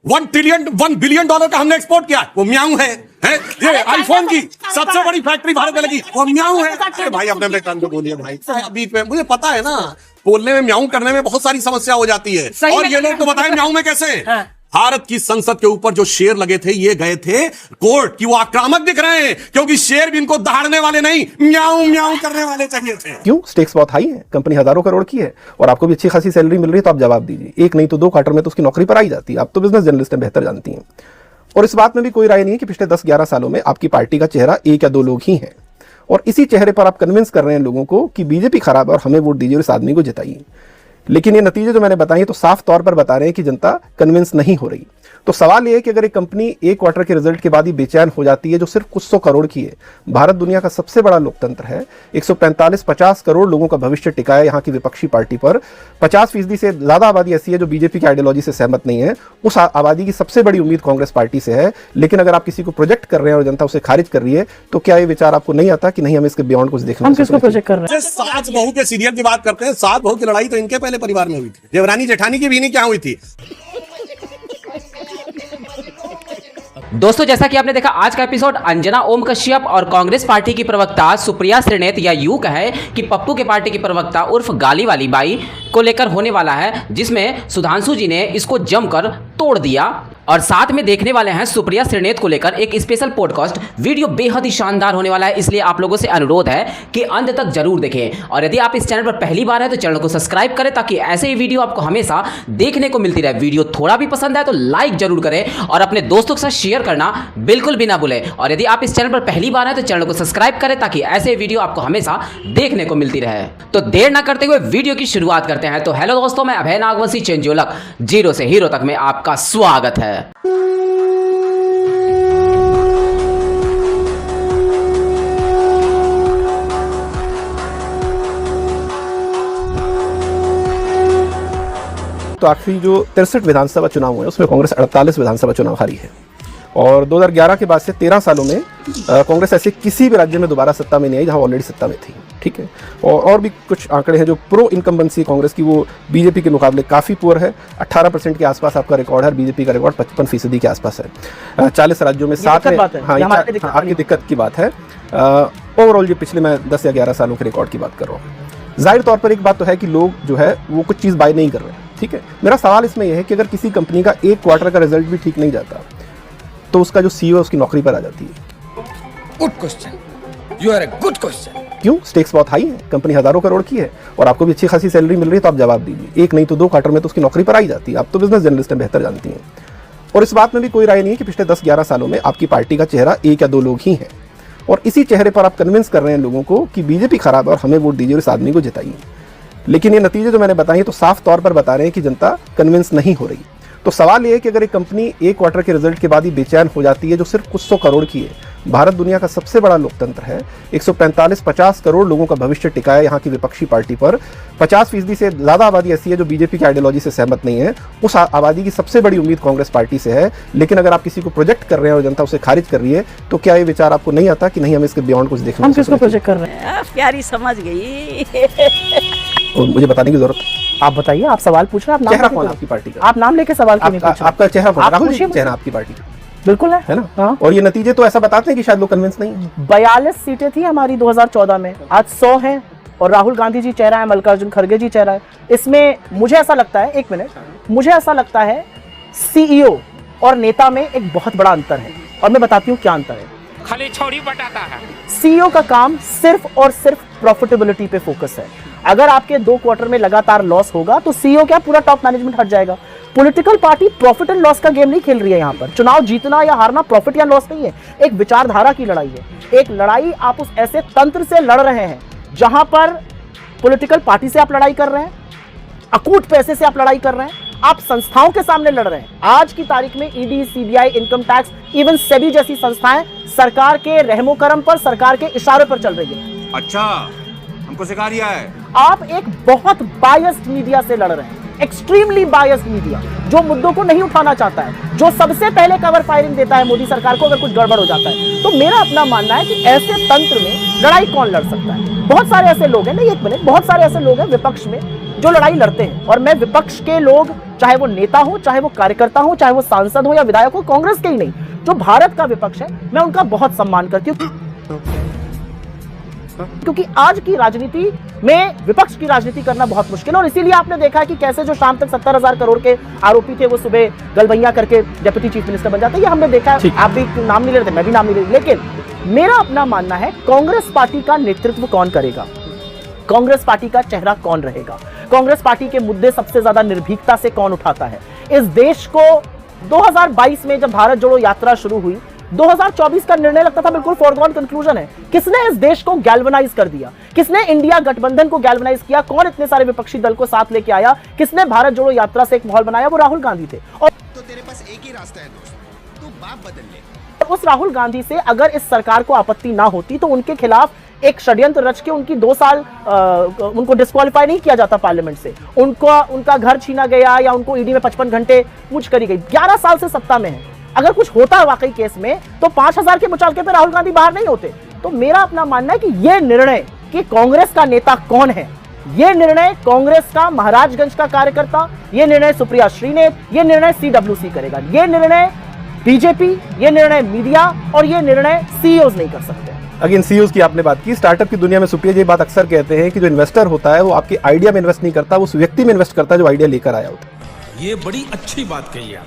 1 billion dollar का हमने export किया, वो म्याऊं है? ये आईफोन की सबसे बड़ी फैक्ट्री भारत में लगी, वो म्याऊं है? अरे भाई अपने कान पे बोलिए भाई, बीच में मुझे पता है ना, बोलने में म्याऊं करने में बहुत सारी समस्या हो जाती है। और ये लोग तो बताएं म्याऊं में कैसे? भारत की संसद के ऊपर जो शेर लगे थे, ये गए थे कोर्ट की, वो आक्रामक दिख रहे हैं क्योंकि शेर भी इनको दहाड़ने वाले नहीं, म्याऊं म्याऊं करने वाले चाहिए थे। क्यों? स्टेक्स बहुत हाई है, कंपनी हजारों करोड़ की है और आपको भी अच्छी खासी सैलरी मिल रही है, तो आप जवाब दीजिए। एक नहीं तो 2 क्वार्टर में तो उसकी नौकरी पर आई जाती है। आप तो बिजनेस जर्नलिस्ट हैं, बेहतर जानती हैं। और इस बात में भी कोई राय नहीं है कि पिछले 10-11 सालों में आपकी पार्टी का चेहरा 1 या 2 लोग ही हैं, और इसी चेहरे पर आप कन्विंस कर रहे हैं लोगों को कि बीजेपी खराब है और हमें वोट दीजिए और इस आदमी को जिताइए। लेकिन ये नतीजे जो मैंने बताए तो साफ तौर पर बता रहे हैं कि जनता कन्विंस नहीं हो रही। तो सवाल ये है कि अगर एक कंपनी 1 क्वार्टर के रिजल्ट के बाद ही बेचैन हो जाती है, जो सिर्फ कुछ 100 करोड़ की है, भारत दुनिया का सबसे बड़ा लोकतंत्र है, 145-50 करोड़ लोगों का भविष्य टिका है यहाँ की विपक्षी पार्टी पर, 50% से ज्यादा आबादी ऐसी है जो बीजेपी की आइडियोलॉजी से सहमत नहीं है, उस आबादी की सबसे बड़ी उम्मीद कांग्रेस पार्टी से है। लेकिन अगर आप किसी को प्रोजेक्ट कर रहे हैं और जनता उसे खारिज कर रही है, तो क्या ये विचार आपको नहीं आता कि नहीं हमें इसके बियॉन्ड कुछ देखना? हम किसको प्रोजेक्ट कर रहे हैं? सास बहू के सीरियल की बात करते हैं, सास बहू की लड़ाई तो इनके पहले परिवार में हुई थी, देवरानी जेठानी की भी नहीं क्या हुई थी। दोस्तों, जैसा कि आपने देखा आज का एपिसोड अंजना ओम कश्यप और कांग्रेस पार्टी की प्रवक्ता सुप्रिया श्रीनेत, या यूं कहे कि पप्पू के पार्टी की प्रवक्ता उर्फ गाली वाली बाई को लेकर होने वाला है, जिसमें सुधांशु जी ने इसको जमकर तोड़ दिया। और साथ में देखने वाले हैं सुप्रिया श्रीनेत को लेकर एक स्पेशल पॉडकास्ट वीडियो, बेहद ही शानदार होने वाला है। इसलिए आप लोगों से अनुरोध है कि अंत तक जरूर देखें, और यदि आप इस चैनल पर पहली बार है तो चैनल को सब्सक्राइब करें ताकि ऐसे ही वीडियो आपको हमेशा देखने को मिलती रहे। वीडियो थोड़ा भी पसंद आए तो लाइक जरूर करें और अपने दोस्तों के साथ शेयर करना बिल्कुल भी ना भूलें। और यदि आप इस चैनल पर पहली बार है तो चैनल को सब्सक्राइब करें ताकि ऐसे वीडियो आपको हमेशा देखने को मिलती रहे। तो देर ना करते हुए वीडियो की शुरुआत करते हैं। तो हेलो दोस्तों, मैं अभय नागवंशी चेंजोलक, जीरो से हीरो तक में आपका स्वागत है। तो आखिरी जो 63 विधानसभा चुनाव हुए उसमें कांग्रेस 48 विधानसभा चुनाव हारी है, और 2011 के बाद से 13 सालों में कांग्रेस ऐसे किसी भी राज्य में दोबारा सत्ता में नहीं आई जहां ऑलरेडी सत्ता में थी। ठीक है, और भी कुछ आंकड़े हैं जो प्रो इनकम्बेंसी कांग्रेस की, वो बीजेपी के मुकाबले काफ़ी पुअर है। 18% के आसपास आपका रिकॉर्ड है, बीजेपी का रिकॉर्ड 55% के आसपास है। 40 राज्यों में 7 है। हाँ, आपकी दिक्कत की बात है। ओवरऑल ये पिछले मैं 10 या 11 सालों के रिकॉर्ड की बात कर रहा हूँ। जाहिर तौर पर एक बात तो है कि लोग जो है वो कुछ चीज़ बाय नहीं कर रहे हैं। ठीक है, मेरा सवाल इसमें यह है कि अगर किसी कंपनी का 1 क्वार्टर का रिजल्ट भी ठीक नहीं जाता तो उसका जो सीईओ उसकी नौकरी पर आ जाती है। Good question, you are a good question. क्यों? स्टेक्स बहुत हाई है, कंपनी हजारों करोड़ की है और आपको भी अच्छी खासी सैलरी मिल रही है, तो आप जवाब दीजिए। एक नहीं तो 2 क्वार्टर में तो उसकी नौकरी पर आई जाती है। आप तो बिजनेस जर्नलिस्ट हैं, बेहतर जानती हैं। और इस बात में भी कोई राय नहीं है कि पिछले 10-11 सालों में आपकी पार्टी का चेहरा 1 या 2 लोग ही हैं, और इसी चेहरे पर आप कन्विंस कर रहे हैं लोगों को कि बीजेपी खराब है और हमें वोट दीजिए और इस आदमी को जिताइए। लेकिन ये नतीजे जो मैंने बताए तो साफ तौर पर बता रहे हैं कि जनता कन्विंस नहीं हो रही। तो सवाल ये है कि अगर एक कंपनी 1 क्वार्टर के रिजल्ट के बाद ही बेचैन हो जाती है, जो सिर्फ कुछ 100 करोड़ की है, भारत दुनिया का सबसे बड़ा लोकतंत्र है, 145-50 करोड़ लोगों का भविष्य टिका है यहाँ की विपक्षी पार्टी पर, 50% से ज्यादा आबादी ऐसी है जो बीजेपी की आइडियोलॉजी से सहमत नहीं है, उस आबादी की सबसे बड़ी उम्मीद कांग्रेस पार्टी से है। लेकिन अगर आप किसी को प्रोजेक्ट कर रहे हैं और जनता उसे खारिज कर रही है, तो क्या ये विचार आपको नहीं आता कि नहीं हमें इसके बियॉन्ड कुछ देखना? हम किसको प्रोजेक्ट कर रहे हैं? प्यारी समझ गई। और मुझे बताने की जरूरत? आप बताइए, आप सवाल पूछ रहे हैं। चेहरा कौन आपकी पार्टी का? आप नाम लेके सवाल क्यों नहीं पूछ रहे? आपका चेहरा कौन? राहुल जी चेहरा आपकी पार्टी का बिल्कुल है ना? हाँ। और ये नतीजे तो ऐसा बताते हैं कि शायद लोग कन्विंस नहीं है। 42 सीटें थी हमारी 2014 में, आज 100 हैं, और राहुल गांधी जी चेहरा है, मल्लिकार्जुन खड़गे जी चेहरा है। इसमें मुझे ऐसा लगता है, एक मिनट, मुझे ऐसा लगता है सीईओ और नेता में एक बहुत बड़ा अंतर है, और मैं बताती हूँ क्या अंतर है। खाली छोड़ी बटाता है। सीईओ का काम सिर्फ और सिर्फ प्रॉफिटेबिलिटी पे फोकस है। अगर आपके 2 क्वार्टर में लगातार लॉस होगा तो सीईओ क्या, पूरा टॉप मैनेजमेंट हट जाएगा। Political party profit and loss का गेम नहीं खेल रही है। यहाँ पर चुनाव जीतना या हारना प्रॉफिट या लॉस नहीं है, एक विचारधारा की लड़ाई है। एक लड़ाई आप उस ऐसे तंत्र से लड़ रहे हैं जहां पर पॉलिटिकल पार्टी से आप लड़ाई कर रहे हैं, अकूट पैसे से आप लड़ाई कर रहे हैं, आप संस्थाओं के सामने लड़ रहे हैं। आज की तारीख में ED, CBI, income tax, even SEBI जैसी संस्थाएं सरकार के रहमो करम पर, सरकार के इशारे पर चल रही है। अच्छा, हमको सिखा रिया है। आप एक बहुत बायस्ड मीडिया से लड़ रहे हैं, एक्सट्रीमली बायस्ड मीडिया, जो मुद्दों को नहीं उठाना चाहता है, जो सबसे पहले कवर फायरिंग देता है मोदी सरकार को अगर कुछ गड़बड़ हो जाता है। तो मेरा अपना मानना है कि ऐसे तंत्र में लड़ाई कौन लड़ सकता है? बहुत सारे ऐसे लोग हैं, नहीं एक मिनट, बहुत सारे ऐसे लोग हैं विपक्ष में जो लड़ाई लड़ते हैं। और मैं विपक्ष के लोग, चाहे वो नेता हो, चाहे वो कार्यकर्ता हो, चाहे वो सांसद हो या विधायक हो, कांग्रेस के ही नहीं, जो भारत का विपक्ष है, मैं उनका बहुत सम्मान करती हूँ, क्योंकि आज की राजनीति में विपक्ष की राजनीति करना बहुत मुश्किल है। और इसीलिए आपने देखा है कि कैसे जो शाम तक 70,000 करोड़ के आरोपी थे, वो सुबह गलबैया करके डिप्टी चीफ मिनिस्टर बन जाते हैं। ये हमने देखा है। आप भी नाम नहीं ले रहे थे, मैं भी नाम नहीं ले रही, लेकिन मेरा अपना मानना है, कांग्रेस पार्टी का नेतृत्व कौन करेगा, कांग्रेस पार्टी का चेहरा कौन रहेगा, कांग्रेस पार्टी के मुद्दे सबसे ज्यादा निर्भीकता से कौन उठाता है। इस देश को 2022 में जब भारत जोड़ो यात्रा शुरू हुई, 2024 का निर्णय लगता था बिल्कुल फॉरगॉन कंक्लूजन है। किसने इस देश को गैल्वनाइज कर दिया, किसने इंडिया गठबंधन को गैल्वनाइज किया, कौन इतने सारे विपक्षी दल को साथ लेके आया, किसने भारत जोड़ो यात्रा से एक माहौल बनाया, वो राहुल गांधी थे। और तो तेरे पास एक ही रास्ता है दोस्त, तू बाप बदल ले। उस राहुल गांधी से अगर इस सरकार को आपत्ति ना होती तो उनके खिलाफ एक षड्यंत्र रच के उनकी 2 साल उनको डिस्क्वालीफाई नहीं किया जाता पार्लियामेंट से, उनका घर छीना गया या उनको ईडी में 55 घंटे पूछ करी गई। 11 साल से सत्ता में है, अगर कुछ होता है वाकई केस में तो 5,000 के मुचालके पे राहुल गांधी बाहर नहीं होते। तो मेरा अपना मानना है कि यह निर्णय कि कांग्रेस का नेता कौन है, यह निर्णय कांग्रेस का महाराजगंज का कार्यकर्ता, यह निर्णय सुप्रिया श्रीनेत, यह निर्णय सीडब्ल्यूसी करेगा। यह निर्णय बीजेपी, यह निर्णय मीडिया और यह निर्णय सीईओज नहीं कर सकते। अगेन सीईओज की आपने बात की, स्टार्टअप की दुनिया में सुप्रिया जी बात अक्सर कहते हैं कि जो इन्वेस्टर होता है वो आपके आइडिया में इन्वेस्ट नहीं करता, वो उस व्यक्ति में इन्वेस्ट करता है जो आइडिया लेकर आया होता है। ये बड़ी अच्छी बात कही आप।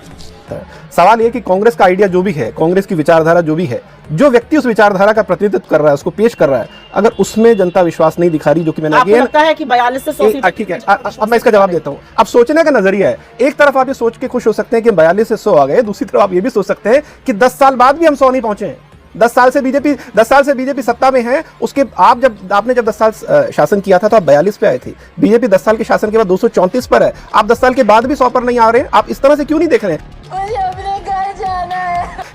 सवाल ये कि कांग्रेस का आइडिया जो भी है, कांग्रेस की विचारधारा जो भी है, जो व्यक्ति उस विचारधारा का प्रतिनिधित्व कर रहा है, उसको पेश कर रहा है, अगर उसमें जनता विश्वास नहीं दिखा रही, जो कि मैंने आपको लगता है कि 42 से 100 सीट, ठीक है, अब मैं इसका जवाब देता हूं। अब सोचने का नजरिया है, एक तरफ आप ये सोच के खुश हो सकते हैं कि 42 से 100 आ गए, दूसरी तरफ आप ये भी सोच सकते हैं कि 10 साल बाद भी हम 100 नहीं पहुंचे हैं। 10 साल से बीजेपी सत्ता में है, उसके आपने जब 10 साल शासन किया था तो आप 42 पे आए थे। बीजेपी 10 साल के शासन के बाद 234 पर है, आप 10 साल के बाद भी 100 पर नहीं आ रहे हैं। आप इस तरह से क्यों नहीं देख रहे हैं?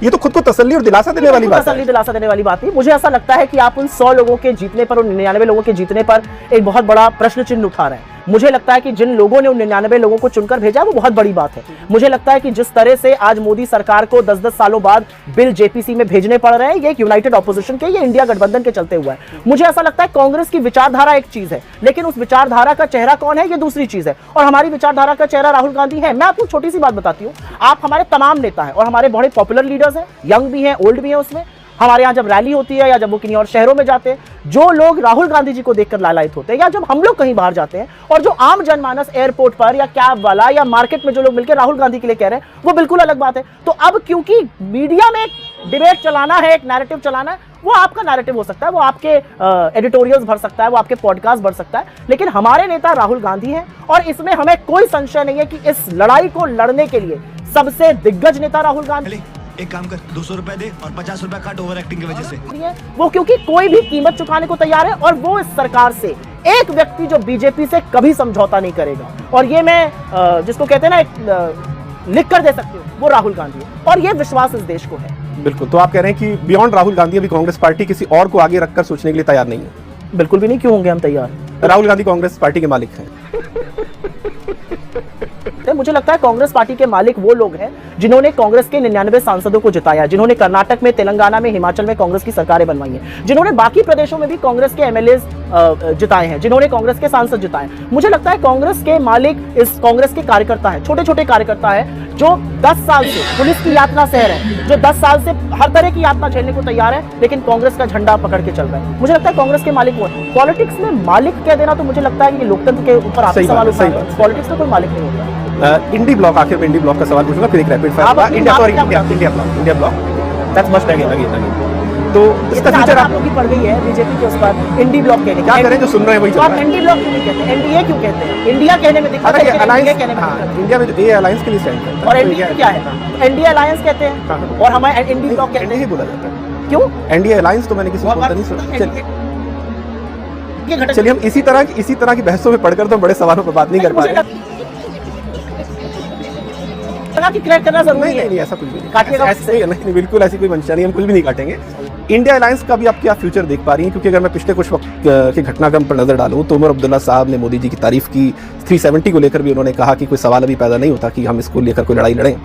ये तो खुद को तसल्ली और दिलासा देने वाली बात है। तसल्ली दिलासा देने वाली बात है। मुझे ऐसा लगता है कि आप उन 100 लोगों के जीतने पर, उन 99 लोगों के जीतने पर एक बहुत बड़ा प्रश्न चिन्ह उठा रहे हैं। मुझे लगता है कि जिन लोगों ने उन 99 लोगों को चुनकर भेजा वो बहुत बड़ी बात है। मुझे लगता है कि जिस तरह से आज मोदी सरकार को 10-10 सालों बाद बिल जेपीसी में भेजने पड़ रहे हैं, ये एक यूनाइटेड ऑपोजिशन के, ये इंडिया गठबंधन के चलते हुआ है। मुझे ऐसा लगता है कांग्रेस की विचारधारा एक चीज है, लेकिन उस विचारधारा का चेहरा कौन है ये दूसरी चीज है। और हमारी विचारधारा का चेहरा राहुल गांधी है। मैं आपको छोटी सी बात बताती हूँ, आप हमारे तमाम नेता हैं और हमारे बड़े पॉपुलर लीडर्स हैं, यंग भी हैं, ओल्ड भी हैं। उसमें हमारे यहाँ जब रैली होती है या जब वो किन्हीं और शहरों में जाते हैं, जो लोग राहुल गांधी जी को देखकर लालायित होते हैं, या जब हम लोग कहीं बाहर जाते हैं और जो आम जनमानस एयरपोर्ट पर या कैब वाला या मार्केट में जो लोग मिलकर राहुल गांधी के लिए कह रहे हैं, वो बिल्कुल अलग बात है। तो अब क्योंकि मीडिया में एक डिबेट चलाना है, एक नैरेटिव चलाना है, वो आपका नैरेटिव हो सकता है, वो आपके एडिटोरियल्स भर सकता है, वो आपके पॉडकास्ट भर सकता है, लेकिन हमारे नेता राहुल गांधी हैं। और इसमें हमें कोई संशय नहीं है कि इस लड़ाई को लड़ने के लिए सबसे दिग्गज नेता राहुल गांधी। एक काम कर, 200 रुपए दे और 50 रुपए काट ओवर एक्टिंग की वजह से। वो क्योंकि कोई भी कीमत चुकाने को तैयार है और वो इस सरकार से, एक व्यक्ति जो बीजेपी से कभी समझौता नहीं करेगा। और ये मैं जिसको कहते हैं ना लिख कर दे सकती हूँ, वो राहुल गांधी है। और ये विश्वास इस देश को है। बिल्कुल। तो आप कह रहे हैं कि बियॉन्ड राहुल गांधी अभी कांग्रेस पार्टी किसी और को आगे रखकर सोचने के लिए तैयार नहीं है? बिल्कुल भी नहीं। क्यों होंगे हम तैयार? राहुल गांधी कांग्रेस पार्टी के मालिक हैं। मुझे लगता है कांग्रेस पार्टी के मालिक वो लोग हैं जिन्होंने कांग्रेस के 99 सांसदों को जिताया, जिन्होंने कर्नाटक में, तेलंगाना में, हिमाचल में कांग्रेस की सरकारें बनवाई हैं, जिन्होंने बाकी प्रदेशों में भी कांग्रेस के एमएलएज जिताए हैं, जिन्होंने कांग्रेस के सांसद जिताए। मुझे लगता है कांग्रेस के मालिक इस कांग्रेस के कार्यकर्ता है, छोटे छोटे कार्यकर्ता है, जो 10 साल से पुलिस की यातना सह रहे हैं, जो 10 साल से हर तरह की यातना झेलने को तैयार है, लेकिन कांग्रेस का झंडा पकड़ के चल रहा है। मुझे लगता है कांग्रेस के मालिक वो है। पॉलिटिक्स में मालिक कह देना तो मुझे लगता है कि लोकतंत्र के ऊपर आपसे सवाल उठा रहे हैं। पॉलिटिक्स में कोई मालिक नहीं होता। इंडी ब्लॉक, आखिर में इंडी ब्लॉक का सवाल पूछूंगा, फिर एक rapid fire. India block that's much again. तो इसका फ्यूचर आप लोगों की पड़ गई है बीजेपी के उस पर इंडी ब्लॉक कहने। क्या करें, जो सुन रहे हैं वही। आप इंडी ब्लॉक क्यों नहीं कहते, एनडीए क्यों कहते हैं? इंडिया कहने में दिक्कत है, इंडिया में जो ए अलायंस के लिए स्टैंड करता है। और एनडीए क्या है? एनडीए अलायंस कहते हैं और हमारे इंडी ब्लॉक कहते हैं। बोला जाता है क्यों एनडीए अलायंस? तो मैंने किसी को नहीं सुना। चलिए हम इसी तरह की बहसों में पढ़कर तो बड़े सवालों पर बात नहीं कर पा रहे। की क्रैक करना जरूरी है। नहीं, ऐसा कुछ भी नहीं, नहीं, बिल्कुल ऐसी कोई मंशा नहीं, हम कुछ भी नहीं काटेंगे। इंडिया अलायंस का भी आप क्या फ्यूचर देख पा रही हैं? क्योंकि अगर मैं पिछले कुछ वक्त के घटनाक्रम पर नजर डालूं तो उमर अब्दुल्ला साहब ने मोदी जी की तारीफ की, 370 को लेकर भी उन्होंने कहा कि कोई सवाल अभी पैदा नहीं होता कि हम इसको लेकर कोई लड़ाई लड़ें।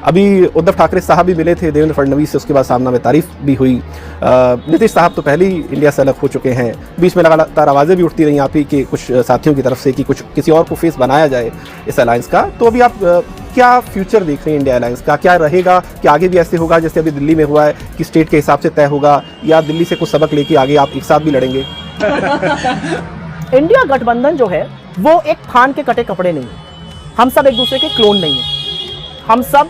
अभी उद्धव ठाकरे साहब भी मिले थे देवेंद्र फडणवीस से, उसके बाद सामना में तारीफ भी हुई। नीतीश साहब तो पहले ही इंडिया से अलग हो चुके हैं। बीच में लगातार आवाज़ें भी उठती रही आप ही के कुछ साथियों की तरफ से कि कुछ किसी और को फेस बनाया जाए इस अलायंस का। तो अभी आप क्या फ्यूचर देख रहे हैं इंडिया अलायंस का? क्या रहेगा कि आगे भी ऐसे होगा जैसे अभी दिल्ली में हुआ है कि स्टेट के हिसाब से तय होगा, या दिल्ली से कुछ सबक लेके आगे आप एक साथ भी लड़ेंगे? इंडिया गठबंधन जो है वो एक थान के कटे कपड़े नहीं है। हम सब एक दूसरे के क्लोन नहीं है। हम सब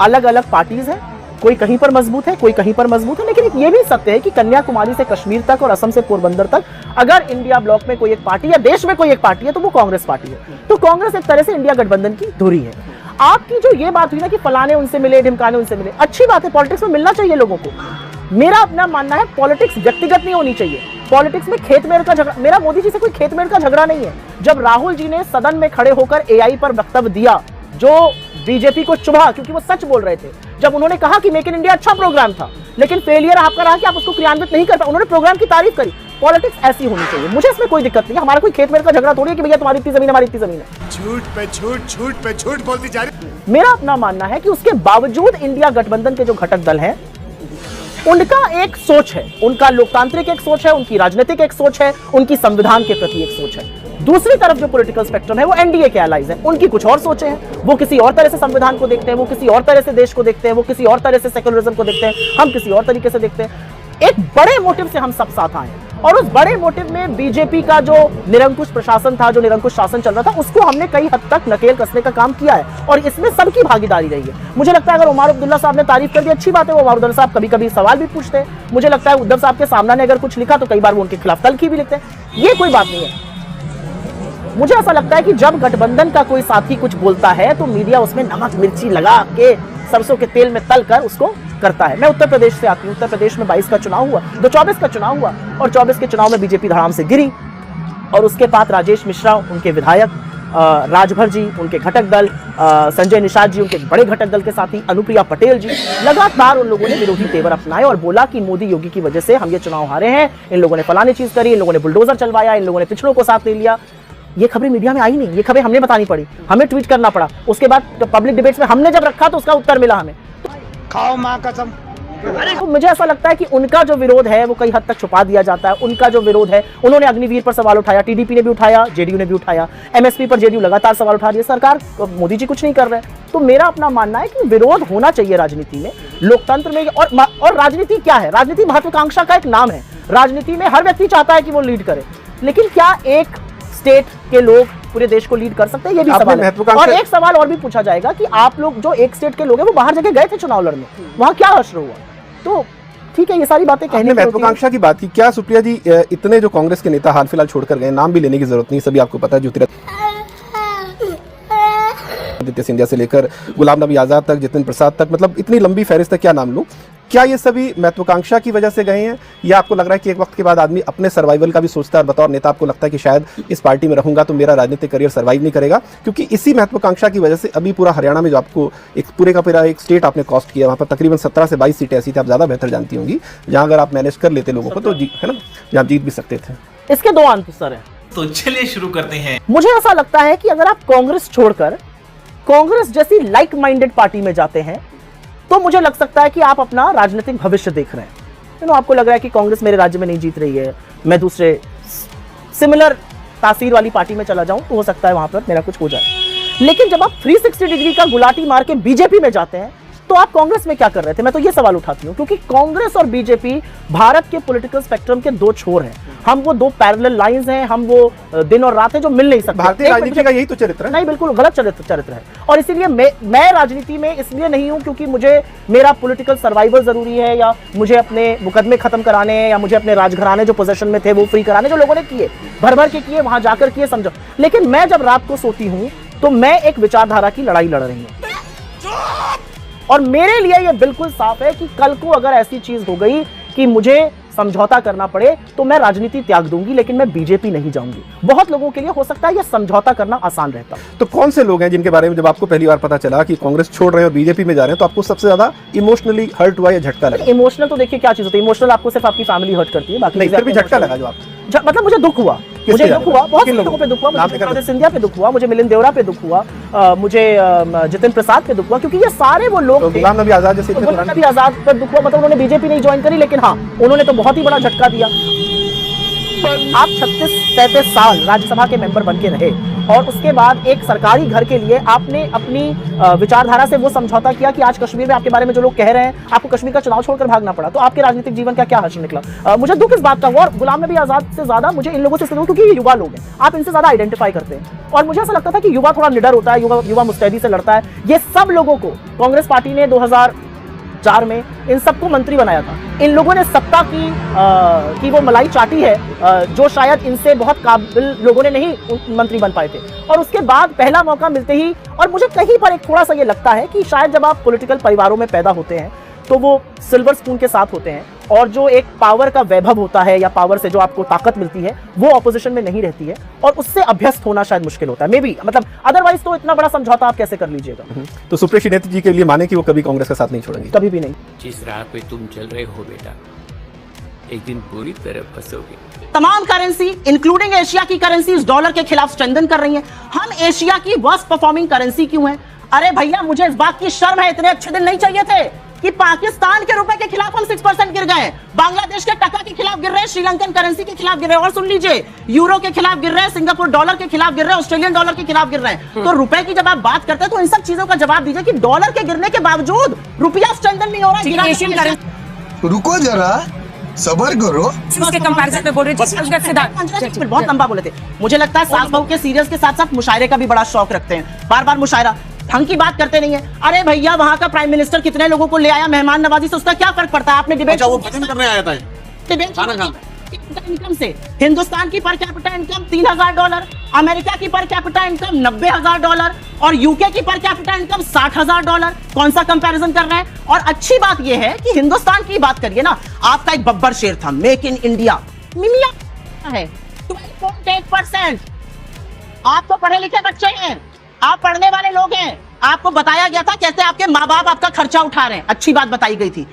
अलग अलग पार्टीज हैं, कोई कहीं पर मजबूत है, कोई कहीं पर मजबूत है। लेकिन ये भी सत्य है कि कन्याकुमारी से कश्मीर तक और असम से पोरबंदर तक अगर इंडिया ब्लॉक में कोई एक पार्टी या देश में कोई एक पार्टी है तो वो कांग्रेस पार्टी है। तो कांग्रेस एक तरह से इंडिया गठबंधन की धुरी है। आपकी जो ये बात हुई ना कि फलाने उनसे मिले, ढिमकाने उनसे मिले, अच्छी बात है, पॉलिटिक्स में मिलना चाहिए लोगों को। मेरा अपना मानना है पॉलिटिक्स व्यक्तिगत नहीं होनी चाहिए। पॉलिटिक्स में खेतमेर का झगड़ा, मेरा मोदी जी से कोई खेतमेर का झगड़ा नहीं है। जब राहुल जी ने सदन में खड़े होकर एआई पर वक्तव्य दिया जो बीजेपी को चुभा, क्योंकि वो सच बोल रहे थे, जब उन्होंने कहा कि मेक इन इंडिया अच्छा प्रोग्राम था लेकिन फेलियर आपका रहा कि आप उसको क्रियान्वित नहीं कर पाए, उन्होंने प्रोग्राम की तारीफ करी। पॉलिटिक्स ऐसी होनी चाहिए, मुझे इसमें कोई दिक्कत नहीं है। हमारा कोई खेतमेर का झगड़ा थोड़ी है कि भैया तुम्हारी इतनी जमीन, हमारी इतनी जमीन है। झूठ पे झूठ बोलती जा रही। मेरा अपना मानना है कि उसके बावजूद इंडिया गठबंधन के जो घटक दल हैं उनका एक सोच है, उनका लोकतांत्रिक एक सोच है, उनकी राजनीतिक एक सोच है, उनकी संविधान के प्रति एक सोच है। दूसरी तरफ जो पॉलिटिकल स्पेक्ट्रम है वो एनडीए के एलाइज हैं, उनकी कुछ और सोचें हैं। वो किसी और तरह से संविधान को देखते हैं, वो किसी और तरह से देश को देखते हैं, वो किसी और तरह से सेक्युलरिज्म को देखते हैं, हम किसी और तरीके से देखते हैं। एक बड़े मोटिव से हम सब साथ आए और उस बड़े मोटिव में बीजेपी का जो निरंकुश प्रशासन था, जो निरंकुश शासन चल रहा था, उसको हमने कई हद तक नकेल कसने का काम किया है और इसमें सबकी भागीदारी रही है। मुझे लगता है अगर उमर अब्दुल्ला साहब ने तारीफ कर दी, अच्छी बात है। वो उमर अब्दुल्ला साहब कभी कभी सवाल भी पूछते हैं। मुझे लगता है उद्धव साहब के सामने ने अगर कुछ लिखा तो कई बार वो उनके खिलाफ तल्खी भी लिखते हैं। ये कोई बात नहीं है। मुझे ऐसा लगता है कि जब गठबंधन का कोई साथी कुछ बोलता है तो मीडिया उसमें नमक मिर्ची लगा के सरसों के तेल में तल कर उसको करता है। मैं उत्तर प्रदेश से आती हूँ। उत्तर प्रदेश में 22 का चुनाव हुआ, 24 का चुनाव हुआ और 24 के चुनाव में बीजेपी धड़ाम से गिरी और उसके बाद राजेश मिश्रा उनके विधायक, राजभर जी उनके घटक दल, संजय निषाद जी उनके बड़े घटक दल के साथी, अनुप्रिया पटेल जी, लगातार उन लोगों ने विरोधी तेवर अपनाए और बोला कि मोदी योगी की वजह से हम ये चुनाव हारे हैं, इन लोगों ने फलानी चीज करी, इन लोगों ने बुलडोजर चलवाया, इन लोगों ने पिछड़ों को साथ ले लिया। ये खबरें मीडिया में आई नहीं, ये खबरें हमने बतानी पड़ी, हमें ट्वीट करना पड़ा। उसके बाद पब्लिक डिबेट्स में हमने जब रखा तो उसका उत्तर मिला हमें। खाओ माँ कसम। तो मुझे ऐसा लगता है कि उनका जो विरोध है वो कई हद तक छुपा दिया जाता है। उनका जो विरोध है, उन्होंने अग्निवीर पर सवाल उठाया, टीडीपी ने भी उठाया, जेडीयू ने भी उठाया, एमएसपी पर जेडीयू लगातार सवाल उठा रही है, सरकार मोदी जी कुछ नहीं कर रहे। तो मेरा अपना मानना है कि विरोध होना चाहिए राजनीति में, लोकतंत्र में। और राजनीति क्या है? राजनीति महत्वाकांक्षा का एक नाम है। राजनीति में हर व्यक्ति चाहता है कि वो लीड करे, लेकिन क्या एक स्टेट के लोग पूरे देश को लीड कर सकते हैं? ये भी सवाल है। और एक सवाल और भी पूछा जाएगा कि आप लोग जो एक स्टेट के लोग हैं वो बाहर जगह गए थे चुनाव लड़ने, वहां क्या हश्र हुआ? तो ठीक है, ये सारी बातें कहने की महत्वाकांक्षा की बात की। क्या सुप्रिया जी इतने जो कांग्रेस के नेता हाल फिलहाल छोड़कर गए, नाम भी लेने की जरूरत नहीं, सभी आपको पता है, ज्योतिरादित्य सिंधिया से लेकर गुलाम नबी आजाद तक, जितेंद्र प्रसाद तक, मतलब इतनी लंबी फहरिस्त है, क्या नाम लूं? क्या ये सभी महत्वाकांक्षा की वजह से गए हैं या आपको लग रहा है कि एक वक्त के बाद आदमी अपने सर्वाइवल का भी सोचता है और बतौर नेता आपको लगता है कि शायद इस पार्टी में रहूंगा तो मेरा राजनीतिक करियर सर्वाइव नहीं करेगा? क्योंकि इसी महत्वाकांक्षा की वजह से अभी पूरा हरियाणा में जो आपको एक पूरे का पूरा एक स्टेट आपने कॉस्ट किया, वहाँ पर तकरीबन 17 से 22 सीटें ऐसी थी, आप ज़्यादा बेहतर जानती होंगी, जहाँ अगर आप मैनेज कर लेते लोगों को तो है ना, जहाँ आप जीत भी सकते थे। इसके दो आंसर हैं। तो चलिए शुरू करते हैं। मुझे ऐसा लगता है कि अगर आप कांग्रेस छोड़कर कांग्रेस जैसी लाइक माइंडेड पार्टी में जाते हैं तो मुझे लग सकता है कि आप अपना राजनीतिक भविष्य देख रहे हैं। आपको लग रहा है कि कांग्रेस मेरे राज्य में नहीं जीत रही है, मैं दूसरे सिमिलर तासीर वाली पार्टी में चला जाऊं तो हो सकता है वहां पर मेरा कुछ हो जाए। लेकिन जब आप 360 डिग्री का गुलाटी मार के बीजेपी में जाते हैं तो आप कांग्रेस में क्या कर रहे थे? मैं तो ये सवाल उठाती हूं, क्योंकि कांग्रेस और बीजेपी भारत के पॉलिटिकल स्पेक्ट्रम के दो छोर हैं। हम वो दो पैरेलल लाइंस हैं, हम वो दिन और रात हैं जो मिल नहीं सकते। भारतीय राजनीति का यही तो चरित्र है। नहीं, बिल्कुल गलत चरित्र है। और इसीलिए मैं राजनीति में इसलिए नहीं हूं क्योंकि मुझे मेरा पॉलिटिकल सर्वाइवल जरूरी है, या मुझे अपने मुकदमे खत्म कराने हैं, या मुझे अपने राजघराने जो पोजीशन में थे वो फ्री कराने, जो लोगों ने किए, भर भर के किए, वहां जाकर किए, समझो। लेकिन मैं जब रात को सोती हूं तो मैं एक विचारधारा की लड़ाई लड़ रही हूं और मेरे लिए यह बिल्कुल साफ है कि कल को अगर ऐसी चीज हो गई कि मुझे समझौता करना पड़े तो मैं राजनीति त्याग दूंगी, लेकिन मैं बीजेपी नहीं जाऊंगी। बहुत लोगों के लिए हो सकता है यह समझौता करना आसान रहता। तो कौन से लोग हैं जिनके बारे में जब आपको पहली बार पता चला कि कांग्रेस छोड़ रहे हैं और बीजेपी में जा रहे हैं तो आपको सबसे ज्यादा इमोशनली हर्ट हुआ या झटका लगा? इमोशनल तो देखिए क्या चीज होती है, इमोशनल आपको सिर्फ आपकी फैमिली हर्ट करती है, बाकी नहीं, फिर भी झटका लगा जो आपको? मतलब मुझे दुख हुआ मुझे पे दुख जाने हुआ, का? बहुत किन से लोगों लोगों पे दुख हुआ, नाम मुझे लेकर ज्योतिरादित्य सिंधिया पे दुख हुआ, मुझे मिलिंद देवरा पे दुख हुआ, मुझे जितिन प्रसाद पे दुख हुआ, क्योंकि ये सारे वो लोग तो थे। गुलाम नबी आजाद जैसे इतने गुलाम पुराने- नबी आजाद पर दुख हुआ, मतलब उन्होंने बीजेपी नहीं ज्वाइन करी, लेकिन हाँ उन्होंने तो बहुत ही बड़ा झटका दिया। आप 36-37 साल राज्यसभा के मेंबर बन के रहे और उसके बाद एक सरकारी घर के लिए आपने अपनी विचारधारा से वो समझौता किया कि आज कश्मीर में आपके बारे में जो लोग कह रहे हैं आपको कश्मीर का चुनाव छोड़कर भागना पड़ा, तो आपके राजनीतिक जीवन का क्या हश्र निकला। मुझे दुख इस बात का हुआ और गुलाम नबी आजाद से ज्यादा मुझे इन लोगों से इसलिए हुआ क्योंकि ये युवा लोग हैं, आप इनसे ज्यादा आइडेंटिफाई करते हैं और मुझे ऐसा लगता था कि युवा थोड़ा निडर होता है, युवा मुस्तैदी से लड़ता है। ये सब लोगों को कांग्रेस पार्टी ने 2004 में इन सबको मंत्री बनाया था। इन लोगों ने सत्ता की वो मलाई चाटी है जो शायद इनसे बहुत काबिल लोगों ने नहीं मंत्री बन पाए थे। और उसके बाद पहला मौका मिलते ही, और मुझे कहीं पर एक थोड़ा सा ये लगता है कि शायद जब आप पॉलिटिकल परिवारों में पैदा होते हैं तो वो सिल्वर स्पून के साथ होते हैं और जो एक पावर का वैभव होता है या पावर से जो आपको ताकत मिलती है वो ऑपोजिशन में नहीं रहती है और उससे अभ्यस्त होना शायद मुश्किल होता है। मे बी मतलब अदरवाइज तो इतना बड़ा समझौता आप कैसे कर लीजिएगा। तो सुप्रिया श्रीनेत जी के लिए माने कि वो कभी कांग्रेस का साथ नहीं छोड़ेंगे? कभी भी नहीं। जिस राह पे तुम चल रहे हो बेटा, एक दिन पूरी तरह फंसोगे। तमाम करेंसी इंक्लूडिंग एशिया की करेंसी डॉलर के खिलाफ स्ट्रेंथन कर रही हैं। हम एशिया की वर्स्ट परफॉर्मिंग करेंसी क्यों है? अरे भैया मुझे इस बात की शर्म है, इतने अच्छे दिन नहीं चाहिए थे कि पाकिस्तान के रुपए के खिलाफ हम 6% गिर गए, बांग्लादेश के टका के खिलाफ गिर रहे हैं, श्रीलंकन करेंसी के खिलाफ गिर रहे हैं, और सुन लीजिए यूरो के खिलाफ गिर रहे हैं, सिंगापुर डॉलर के खिलाफ गिर रहे हैं, ऑस्ट्रेलियन डॉलर के खिलाफ गिर रहे हैं। तो रुपए की जब आप बात करते हैं तो इन सब चीजों का जवाब दीजिए कि डॉलर के गिरने के बावजूद रुपया स्ट्रेंथन नहीं हो रहा है। एशियन करेंसी रुको जरा, सबर करो। उसके कंपैरिजन में बोल रहे बहुत लंबा बोले थे। मुझे लगता है सास बहू के सीरियल्स के साथ साथ मुशायरे का भी बड़ा शौक रखते हैं, बार बार मुशायरा, ढंग की बात करते नहीं है। अरे भैया वहां का प्राइम मिनिस्टर कितने लोगों को ले आया मेहमान नवाजी से, उसका क्या फर्क पड़ता है? आपने डिबेट, अच्छा वो भजन करने आया था डिबेट खाना खा इनकम से हिंदुस्तान की पर कैपिटा इनकम $3000, अमेरिका की पर कैपिटा इनकम $90,000 और यूके की पर कैपिटा इनकम $60,000। कौन सा कंपैरिजन कर रहे हैं? और अच्छी बात यह है कि हिंदुस्तान की बात करिए ना, आपका एक बब्बर शेर था मेक इन इंडिया, मिमिया है 12.8%। आप तो पढ़े लिखे बच्चे हैं, आप पढ़ने वाले लोग हैं, आपको बताया गया था कैसे आपके माँ बाप आपका खर्चा उठा रहे हैं, अच्छी बात बताई गई थी।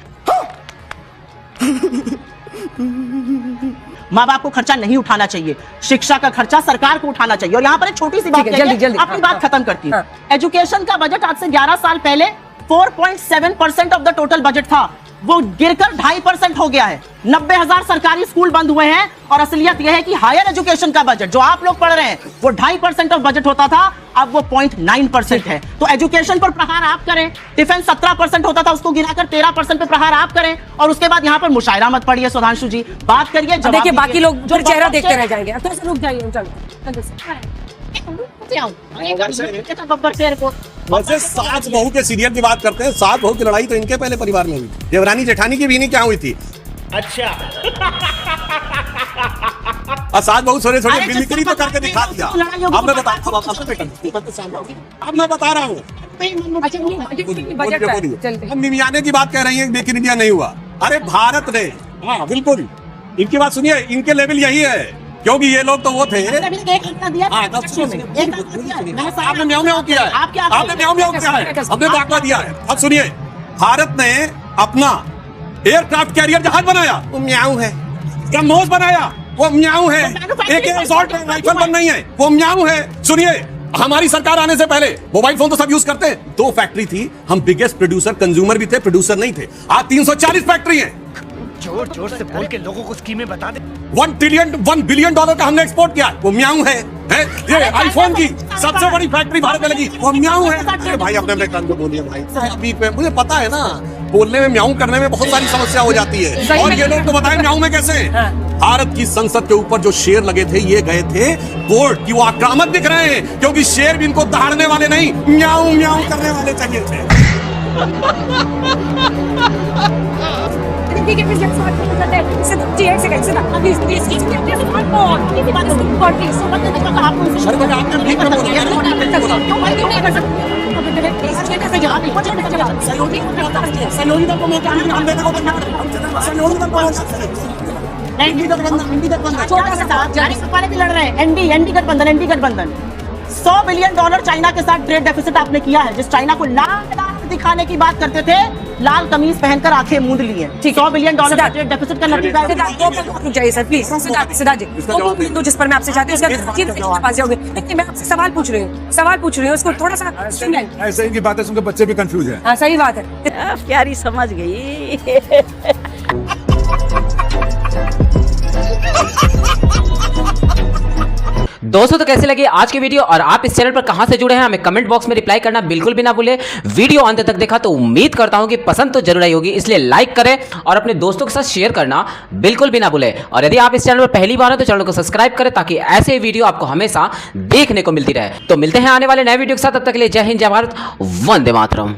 माँ बाप को खर्चा नहीं उठाना चाहिए, शिक्षा का खर्चा सरकार को उठाना चाहिए। और यहाँ पर एक छोटी सी बात अपनी बात खत्म करती हूँ। एजुकेशन का बजट आज से 11 साल पहले 4.7% ऑफ द टोटल बजट था, वो गिरकर 2.5% हो गया है। 90,000 सरकारी स्कूल बंद हुए हैं और असलियत यह है कि हायर एजुकेशन का बजट जो आप लोग पढ़ रहे हैं वो 2.5% ऑफ बजट होता था, अब वो 0.9% है। तो एजुकेशन पर प्रहार आप करें, डिफेंस 17% होता था उसको गिराकर 13% पे प्रहार आप करें, और उसके बाद यहाँ पर मुशायरा मत पढ़िए सुधांशु जी, बात करिए। देखिए बाकी लोग जो चेहरा देखते रह जाएंगे, तो रुक जाइए। वैसे सास बहू के सीरियल की बात करते हैं, सास बहू की लड़ाई तो इनके पहले परिवार में हुई, देवरानी जेठानी की भी नहीं क्या हुई थी। अच्छा और सास बहू सोरे सोरे बिल्कुल तो करके दिखा दिया। अब मैं बता रहा हूँ, हम मिमियाने की बात कह रही है, मेक इन इंडिया नहीं हुआ। अरे भारत ने, हाँ बिल्कुल इनकी बात सुनिए, इनके लेवल यही है, क्योंकि ये लोग तो वो थे। आपने म्याऊं म्याऊं किया है, आपने म्याऊं म्याऊं किया है, हमने बाकवा दिया है। अब सुनिए, भारत ने अपना एयरक्राफ्ट कैरियर जहाज बनाया, वो म्याऊं है। ब्रह्मोस बनाया, वो म्याऊं है। एक असॉल्ट राइफल बन नहीं है, वो म्याऊं है। सुनिए, हमारी सरकार आने से पहले मोबाइल फोन तो सब यूज करते हैं, 2 फैक्ट्री थी, हम बिगेस्ट प्रोड्यूसर कंज्यूमर भी थे, प्रोड्यूसर नहीं थे। आज 340 फैक्ट्री है। जोर जोर से बोल के लोगों को स्कीमें बता दे। $1 बिलियन का हमने एक्सपोर्ट किया, वो म्याऊं है। ये आईफोन की सबसे बड़ी फैक्ट्री भारत में लगी, वो म्याऊं है। अरे भाई अपने कान को बोलिए भाई, बीच में मुझे पता है ना, बोलने में म्याऊं करने में बहुत सारी समस्या हो जाती है, और ये लोग तो बताएं म्याऊं में कैसे। भारत की संसद के ऊपर जो शेर लगे थे, ये गए थे कोर्ट की, वो आक्रामक दिख रहे हैं, क्योंकि शेर भी इनको दहाड़ने वाले नहीं, म्याऊं म्याऊं करने वाले चाहिए थे। एनडी गठबंधन $100 बिलियन चाइना के साथ ट्रेड डेफिसिट आपने किया है, जिस चाइना को लाख दिखाने की बात करते थे, लाल कमीज पहनकर आंखें मूंद ली हैं। $100 बिलियन डेफिसिट का नतीजा है। सिद्धार्थ, 2 मिनट रुक जाइए sir please. Siddharth ji, 2 minute जिस पर मैं आपसे चाहती हूँ उसका पास जाओगे, लेकिन मैं आपसे सवाल पूछ रही हूँ उसको थोड़ा सा ऐसे इनकी बातें सुनकर बच्चे भी कंफ्यूज हैं। हाँ सही बात है। प्यारी समझ गई। दोस्तों तो कैसे लगी आज की वीडियो और आप इस चैनल पर कहां से जुड़े हैं हमें कमेंट बॉक्स में रिप्लाई करना बिल्कुल भी ना भूले। वीडियो अंत तक देखा तो उम्मीद करता हूं कि पसंद तो जरूर आई होगी, इसलिए लाइक करें और अपने दोस्तों के साथ शेयर करना बिल्कुल भी ना भूले। और यदि आप इस चैनल पर पहली बार हो तो चैनल को सब्सक्राइब करें ताकि ऐसे वीडियो आपको हमेशा देखने को मिलती रहे। तो मिलते हैं आने वाले नए वीडियो के साथ, तब तक के लिए जय हिंद, जय भारत, वंदे मातरम।